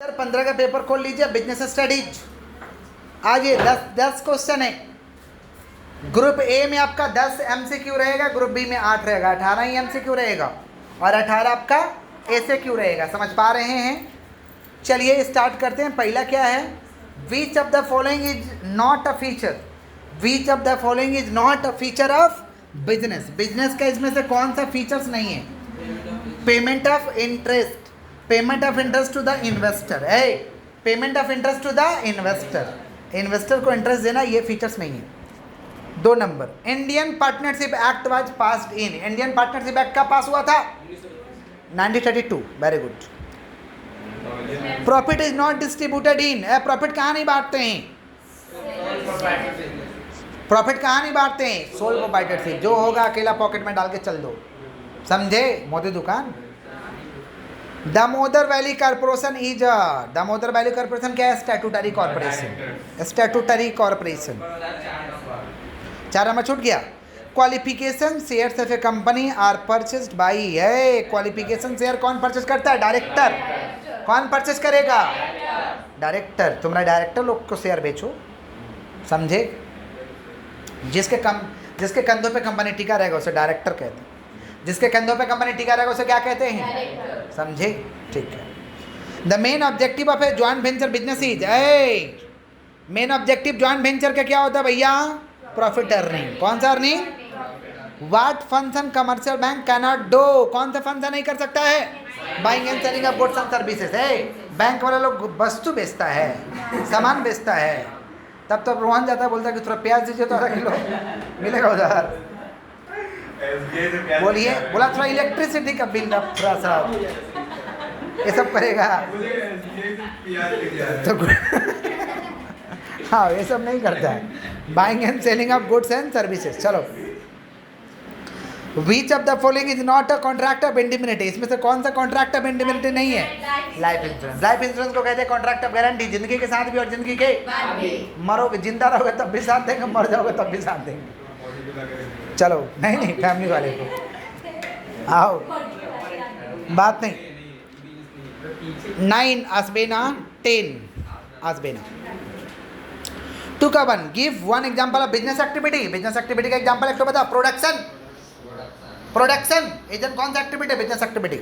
15 का पेपर खोल लीजिए, बिजनेस स्टडीज। आज ये 10 क्वेश्चन है। ग्रुप ए में आपका 10 MCQ रहेगा, ग्रुप बी में 8 रहेगा, 18 ही MCQ रहेगा और 18 आपका ACQ रहेगा। समझ पा रहे हैं? चलिए स्टार्ट करते हैं। पहला क्या है, which of the following is not a feature. Which of the following is not a feature of business. Business का इसमें से कौन सा फीचर्स नहीं है? Payment of interest, payment of interest to the investor. है payment of interest to the investor, investor को interest देना, ये फीचर्स नहीं है। 2 number, Indian partnership act was passed in. Indian partnership act का पास हुआ था 1932। Very good. Profit is not distributed in. Profit कहाँ नहीं बांटते हैं? प्रॉफिट कहाँ नहीं बांटते हैं? Sole proprietorship. जो होगा अकेला पॉकेट में डाल के चल दो, समझे? मोदी दुकान। Damodar Valley Corporation is a, Damodar Valley Corporation क्या है? Statutory corporation, statutory corporation. 4 number छूट गया। Qualification shares of a company are purchased by. है क्वालिफिकेशन शेयर कौन परचेज करता है? डायरेक्टर। कौन परचेज करेगा? डायरेक्टर। तुम्हारा डायरेक्टर लोग को शेयर बेचो, समझे? जिसके कंधों पे कंपनी टिका रहेगा उसे डायरेक्टर कहते हैं। जिसके कंधों पे कंपनी टिका रहेगा उसे क्या कहते हैं? समझे? ठीक है। The main objective of a joint venture business is. Main objective joint venture का क्या होता है भैया? Profit earning. कौन सा earning? What function commercial bank cannot do. कौन सा फंक्शन नहीं कर सकता है? Buying and selling of goods and services. है बैंक वाला लोग वस्तु बेचता है, सामान बेचता है। तब तो रोहन जाता है, बोलता है कि थोड़ा प्याज दीजिए तो आधा किलो मिलेगा उधर। बोलिए, बोला थोड़ा इलेक्ट्रिसिटी का बिल अब थोड़ा सा ये सब करेगा तो हाँ, ये सब नहीं करता है। Buying and selling of goods and services. चलो, which of the following is not a contract of indemnity. इसमें से कौन सा कॉन्ट्रैक्ट ऑफ इंडिमिनिटी नहीं है? Life insurance. लाइफ इंश्योरेंस को कहते हैं कॉन्ट्रैक्ट ऑफ गारंटी। जिंदगी के साथ भी और जिंदगी के मरोगे, जिंदा रहोगे तब भी साथ देंगे, मर जाओगे तब भी साथ देंगे। चलो, नहीं फैमिली वाले को आओ, बात नहीं। 9 आसबेना 10 आसबेना। 2 का 1, give 1 example of business activity. Business activity का एग्जांपल एक तो बता। प्रोडक्शन। प्रोडक्शन एजेंट कौन सा एक्टिविटी है? Business activity.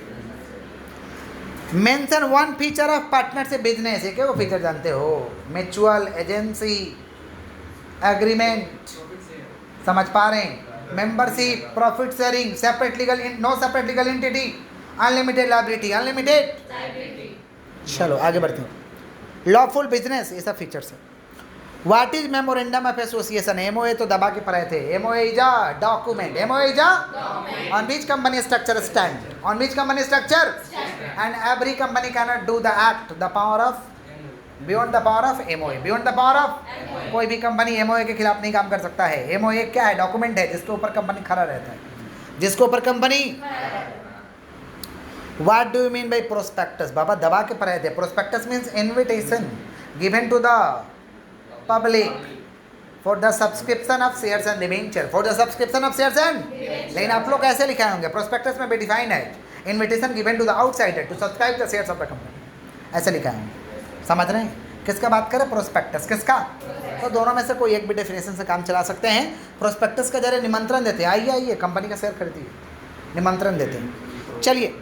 Mention 1 feature of partnership business. ये क्या वो फीचर जानते हो? म्यूचुअल एजेंसी एग्रीमेंट, समझ पा रहे हैं? Membership, profit sharing, separate legal, no separate legal entity, unlimited liability, unlimited. चलो आगे बढ़ते हैं। लॉफुल बिजनेस, ये सब फीचर्स है। What is memorandum of association. MOA तो दबा के पढ़े थे। MOA is a document. MOA is a on which company structure stand, on which company structure and every company cannot do the act the power of beyond the power of MOA। Beyond the power of, कोई भी company MOA के खिलाफ नहीं काम कर सकता है। MOA क्या है? डॉक्यूमेंट है जिसके ऊपर कंपनी खड़ा रहता है, जिसके ऊपर company. What do you mean by prospectus. बाबा दबा के पढ़े थे। Prospectus means invitation given to the public for the subscription of shares and debenture. For the subscription of shares and, लेकिन आप लोग कैसे लिखाए होंगे? प्रोस्पेक्टस में भी डिफाइन है, invitation given to the outsider to subscribe the shares of the company, ऐसे लिखा है। समझ रहे हैं? किसका बात करें? प्रोस्पेक्टस। किसका? तो दोनों में से कोई एक भी डेफिनेशन से काम चला सकते हैं। प्रोस्पेक्टस का जरिए निमंत्रण देते हैं, आइए आइए कंपनी का शेयर खरीदिए, निमंत्रण देते हैं। चलिए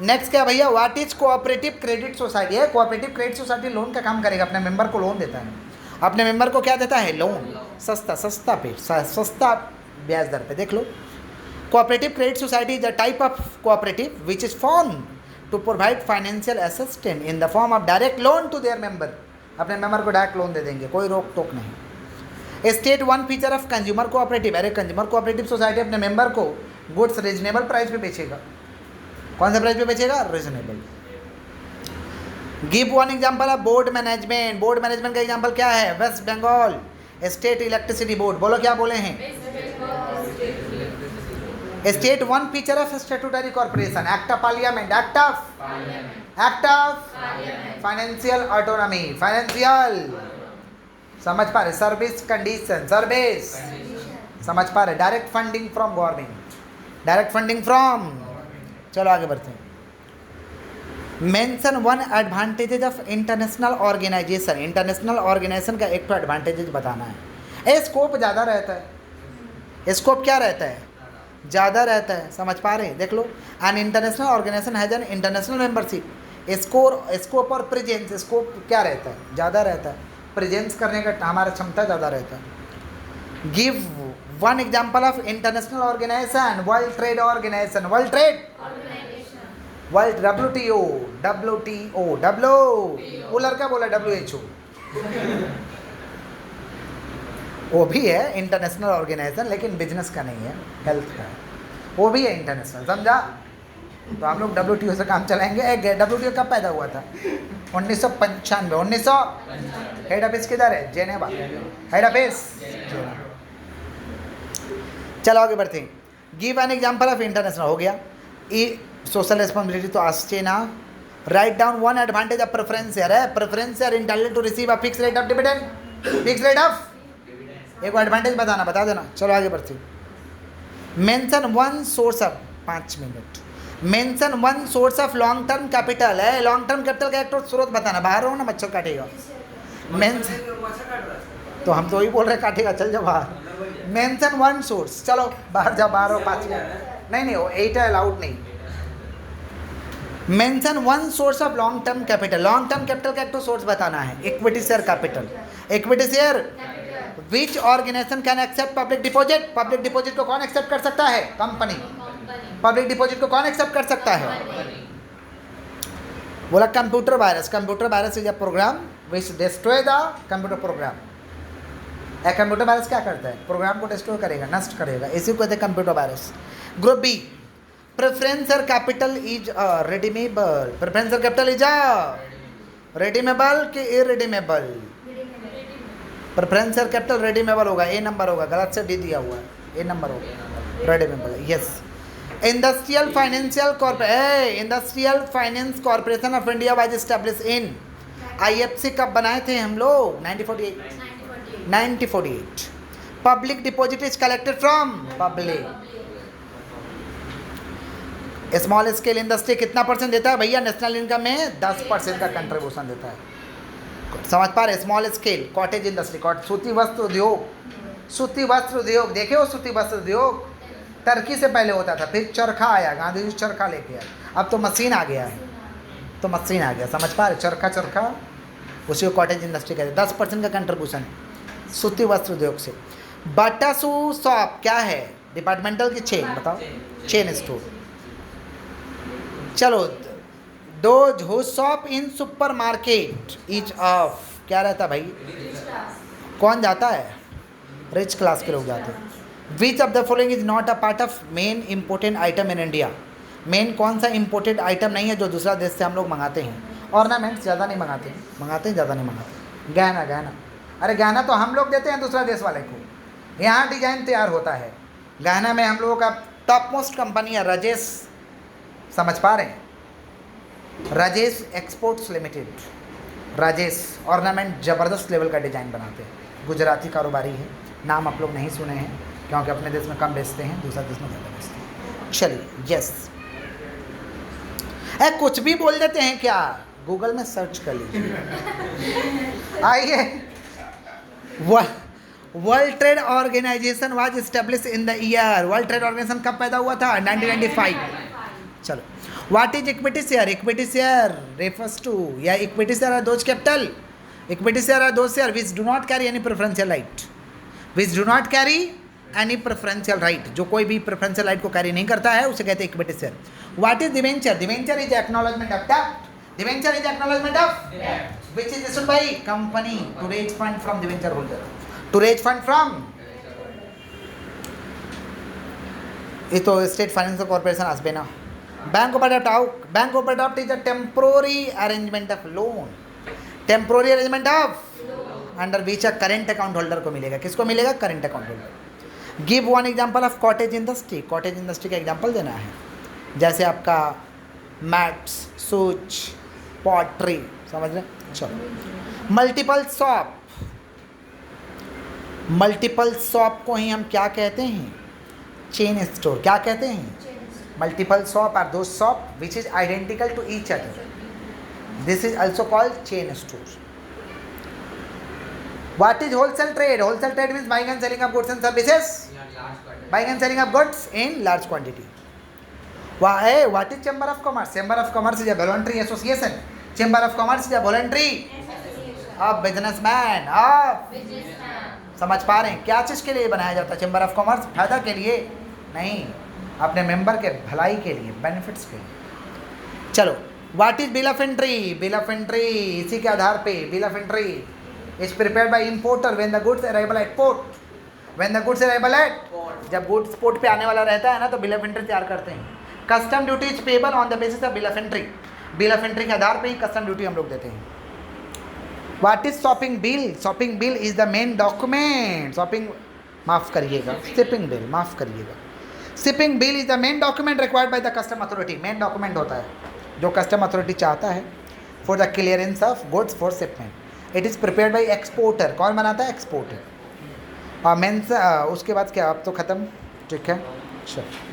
नेक्स्ट क्या भैया? What is cooperative credit society. है कोऑपरेटिव क्रेडिट सोसाइटी लोन का काम करेगा, अपने मेंबर को लोन देता है। अपने मेंबर को क्या देता है? लोन। सस्ता पे, सस्ता ब्याज दर पे। देख लो, cooperative credit society is a type of cooperative which is form to provide financial assistance in the form of direct loan to their member. अपने मेंबर को डायरेक्ट लोन दे देंगे, कोई रोक टोक नहीं। State 1 feature of consumer cooperative. अरे consumer cooperative society अपने मेंबर को गुड्स रीजनेबल प्राइस पे बेचेगा। कौन सा प्राइस पे बेचेगा? Reasonable. Give 1 example of board management. Board management का एग्जांपल क्या है? West Bengal State Electricity Board. बोलो क्या बोले हैं? State 1 feature of statutory corporation. Act of parliament, act of financial autonomy, financial. समझ पा रहे? Service condition, service. समझ पा रहे? Direct funding from government, direct funding from. चलो आगे बढ़ते हैं। Mention one advantages of international organisation. International organisation का एक तो एडवांटेजेज बताना है। स्कोप ज़्यादा रहता है। स्कोप क्या रहता है? ज़्यादा रहता है। समझ पा रहे हैं? देख लो, an international organisation has an international membership. Scope और प्रेजेंस, स्कोप क्या रहता है? ज़्यादा रहता है। प्रेजेंस करने का हमारा क्षमता ज़्यादा रहता है। Give one example of international organisation. World trade organisation, world trade, world WTO, वो लड़का बोला WHO, वो भी है इंटरनेशनल ऑर्गेनाइजेशन, लेकिन बिजनेस का नहीं है, हेल्थ का है। वो भी है इंटरनेशनल, समझा? तो हम लोग WTO से काम चलाएंगे। WTO कब पैदा हुआ था? 1995। 1900। हेड ऑफिस किधर है? जेनेवा। Head office Geneva. चलो आगे बढ़ते हैं। Give an example of international हो गया। सोशल रिस्पॉन्सिबिलिटी तो आसचे ना। Write down one advantage of preference share है। Preference share intended to receive a fix rate of dividend. Fix rate of, एक एडवांटेज बताना, बता देना। चलो आगे बढ़ते हैं। Mention one source of, 5 minute. Mention one source of long term capital है। लॉन्ग टर्म कैपिटल का एक तो स्रोत बताना। बाहर हो ना, मच्छर काटेगा। तो हम तो वही बोल रहे काटेगा, चल जाओ बाहर। मेंशन वन सोर्स, चलो बाहर जाओ, बाहर हो 5 मिनट। नहीं वो 8 है, अलाउड नहीं। Mention one source of long term capital. Long term capital का एक तो सोर्स बताना है। Equity share capital. Equity share which organisation can accept public deposit. Public deposit को कौन एक्सेप्ट कर सकता है? कंपनी। पब्लिक डिपॉजिट को कौन एक्सेप्ट कर सकता है? बोला computer virus. Computer virus is a program which destroy the computer program. Computer virus क्या करता है? प्रोग्राम को डिस्ट्रॉय करेगा, नष्ट करेगा, इसी को कहते हैं computer virus. Group B, preferential capital is redeemable. Preferential capital is redeemable कि इरिडीमेबल? प्रेफरेंशियल कैपिटल रिडीमेबल होगा, ए नंबर होगा, गलत से डी दिया हुआ है, ए नंबर होगा, redeemable. Yes. Industrial financial corporation, industrial finance corporation of India was establish in. IFC कब बनाए थे हम लोग? 1948। Public deposit is collected from public. Small scale industry कितना % देता है भैया? नेशनल इनकम में 10% का कंट्रीब्यूशन देता है। समझ पा रहे? स्मॉल स्केल कॉटेज इंडस्ट्री, सूती वस्त्र उद्योग। सूती वस्त्र उद्योग देखे हो? सूती वस्त्र उद्योग टर्की से पहले होता था, फिर चरखा आया, गांधी जी चरखा लेके आए, अब तो मशीन आ गया है, तो मशीन आ गया। समझ पा रहे? चरखा उसी को कॉटेज इंडस्ट्री कहते हैं। 10% का कंट्रीब्यूशन सूती वस्त्र उद्योग से। बाटा शू शॉप क्या है? डिपार्टमेंटल की चेन, बताओ। Chain store. चलो, those who shop in supermarket is of, क्या रहता भाई? कौन जाता है? रिच क्लास के लोग जाते हैं। विच of the following is not a part of main important item in India. Main कौन सा इंपोर्टेंट आइटम नहीं है जो दूसरा देश से हम लोग मंगाते हैं? ऑर्नामेंट्स ज़्यादा नहीं मंगाते हैं, ज़्यादा नहीं मंगाते। गहना, अरे गहना तो हम लोग देते हैं दूसरा देश वाले को, यहाँ डिजाइन तैयार होता है। गहना में हम लोगों का टॉप मोस्ट कंपनी है राजेश, समझ पा रहे हैं? Rajesh exports limited. Rajesh ornament ज़बरदस्त लेवल का डिज़ाइन बनाते हैं। गुजराती कारोबारी है, नाम आप लोग नहीं सुने हैं क्योंकि अपने देश में कम बेचते हैं, दूसरा देश में ज़्यादा बेचते हैं। चलिए, यस। कुछ भी बोल देते हैं क्या? गूगल में सर्च कर लीजिए। आइए, world trade organisation was establish in the year. World trade organisation कब पैदा हुआ था? 1995। चलो, what is equity share? Equity share refers to, या equity share are those capital, equity share are those share which do not carry any preferential right, which do not carry any preferential right, जो कोई भी preferential right को carry नहीं करता है उसे कहते हैं equity share. What is debenture? Debenture is acknowledgement of डेब्ट। Debenture is acknowledgement of which is issued by company to raise fund from the venture holder, to raise fund from, ये तो स्टेट फाइनेंशियल कॉर्पोरेशन आसबे ना। Bank overdraft is a temporary arrangement of loan, temporary arrangement of under which a current account holder को मिलेगा। किसको मिलेगा? Current account holder. Give one example of cottage industry. Cottage industry का example देना है, जैसे आपका मैट्स, सूच, पॉटरी, समझ रहे? चलो, मल्टीपल शॉप, मल्टीपल शॉप को ही हम क्या कहते हैं? Chain store. क्या कहते हैं? Multiple shop are two shop which is identical to each other, This is also called chain store. What is wholesale trade? Wholesale trade means buying and selling of goods and services. Buying and selling of goods in large quantity. What is Chamber of Commerce? Chamber of Commerce is a voluntary association. Chamber of Commerce is a voluntary of businessman. समझ पा रहे हैं क्या चीज़ के लिए बनाया जाता है चैम्बर ऑफ कॉमर्स? फायदा के लिए नहीं, अपने मेंबर के भलाई के लिए, बेनिफिट्स के लिए। चलो, what is bill of entry? Bill of entry इसी के आधार पे bill of entry is prepared by importer when the goods arrival at port. When the goods arrival at, जब गुड्स पोर्ट पे आने वाला रहता है ना, तो बिल ऑफ एंट्री तैयार करते हैं। Custom duty is payable on the basis of bill of entry. Bill of entry के आधार पे ही कस्टम ड्यूटी हम लोग देते हैं। What is shopping bill? Shopping bill is the main document. Shopping माफ़ करिएगा, शिपिंग बिल माफ़ करिएगा। Shipping bill is the main document required by the custom authority. Main document होता है जो कस्टम अथॉरिटी चाहता है for the clearance of goods for shipment. It is prepared by exporter. कौन बनाता है? एक्सपोर्टर। और मेन्स उसके बाद क्या, अब तो ख़त्म, ठीक है, चलो।